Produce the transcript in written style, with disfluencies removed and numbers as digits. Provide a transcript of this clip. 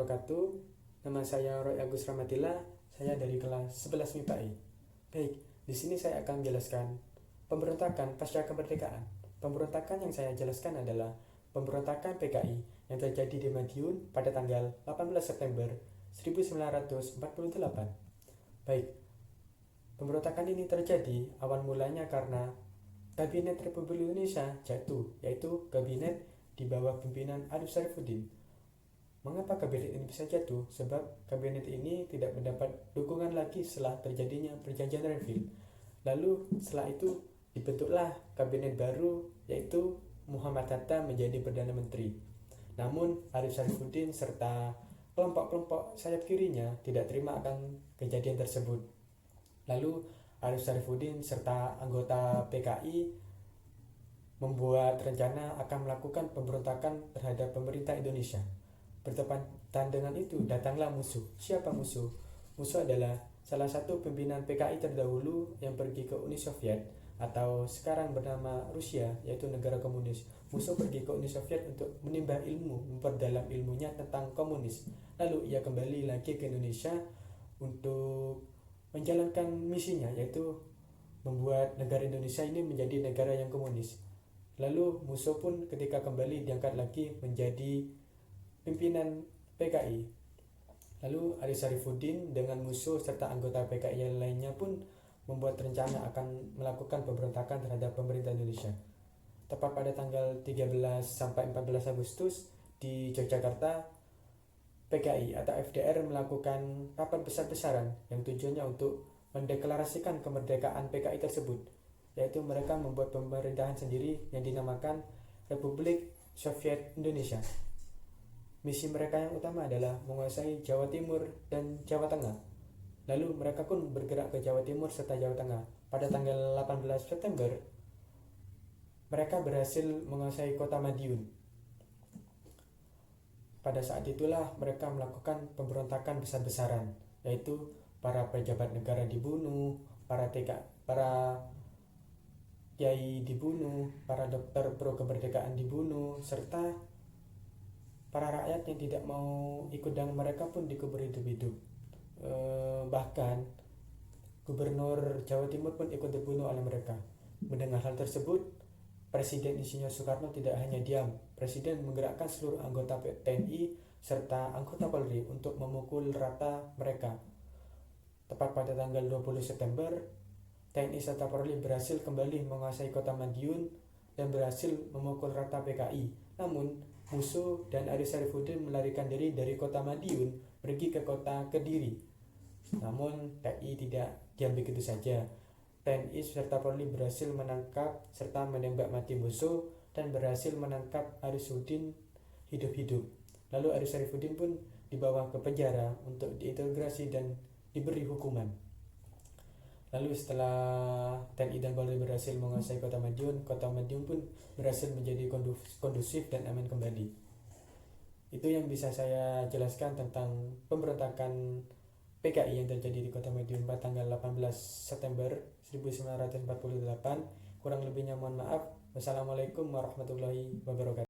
wabarakatuh. Nama saya Roy Agus Ramadila. Saya dari kelas 11 MIPA I. Baik, di sini saya akan menjelaskan pemberontakan pasca kemerdekaan. Pemberontakan yang saya jelaskan adalah pemberontakan PKI yang terjadi di Madiun pada tanggal 18 September 1948. Baik, pemberontakan ini terjadi awal mulanya karena Kabinet Republik Indonesia jatuh, yaitu kabinet di bawah pimpinan Arif Saifuddin. Mengapa kabinet ini bisa jatuh? Sebab kabinet ini tidak mendapat dukungan lagi setelah terjadinya perjanjian Renville. Lalu setelah itu dibentuklah kabinet baru, yaitu Muhammad Hatta menjadi Perdana Menteri. Namun Arif Saifuddin serta kelompok-kelompok sayap kirinya tidak terima akan kejadian tersebut. Lalu Arif Saifuddin serta anggota PKI membuat rencana akan melakukan pemberontakan terhadap pemerintah Indonesia. Bertepatan dengan itu datanglah musuh. Siapa musuh? Musuh adalah salah satu pimpinan PKI terdahulu yang pergi ke Uni Soviet atau sekarang bernama Rusia, yaitu negara komunis. Musuh pergi ke Uni Soviet untuk menimba ilmu, memperdalam ilmunya tentang komunis. Lalu ia kembali lagi ke Indonesia untuk menjalankan misinya, yaitu membuat negara Indonesia ini menjadi negara yang komunis. Lalu musuh pun ketika kembali diangkat lagi menjadi pimpinan PKI. Lalu Arif Saifuddin dengan musuh serta anggota PKI yang lainnya pun membuat rencana akan melakukan pemberontakan terhadap pemerintah Indonesia. Tepat pada tanggal 13 sampai 14 Agustus di Yogyakarta, PKI atau FDR melakukan rapat besar-besaran yang tujuannya untuk mendeklarasikan kemerdekaan PKI tersebut, yaitu mereka membuat pemerintahan sendiri yang dinamakan Republik Soviet Indonesia. Misi mereka yang utama adalah menguasai Jawa Timur dan Jawa Tengah. Lalu mereka pun bergerak ke Jawa Timur serta Jawa Tengah. Pada tanggal 18 September, mereka berhasil menguasai kota Madiun. Pada saat itulah mereka melakukan pemberontakan besar-besaran, yaitu para pejabat negara dibunuh, para kiai dibunuh, para dokter pro kemerdekaan dibunuh, serta para rakyat yang tidak mau ikut dengan mereka pun dikubur hidup-hidup. Bahkan Gubernur Jawa Timur pun ikut dibunuh oleh mereka. Mendengar hal tersebut, Presiden Insinyur Soekarno tidak hanya diam. Presiden menggerakkan seluruh anggota TNI serta anggota Polri untuk memukul rata mereka. Tepat pada tanggal 20 September, TNI serta Polri berhasil kembali menguasai kota Madiun dan berhasil memukul rata PKI. Namun, musuh dan Arif Saifuddin melarikan diri dari kota Madiun pergi ke kota Kediri. Namun, TNI tidak diam begitu saja. TNI serta Polri berhasil menangkap serta menembak mati musuh dan berhasil menangkap Arif Saifuddin hidup-hidup. Lalu Arif Saifuddin pun dibawa ke penjara untuk diintegrasi dan diberi hukuman. Lalu setelah TNI dan Polri berhasil menguasai kota Madiun pun berhasil menjadi kondusif dan aman kembali. Itu yang bisa saya jelaskan tentang pemberontakan PKI yang terjadi di kota Madiun pada tanggal 18 September 1948. Kurang lebihnya mohon maaf. Wassalamualaikum warahmatullahi wabarakatuh.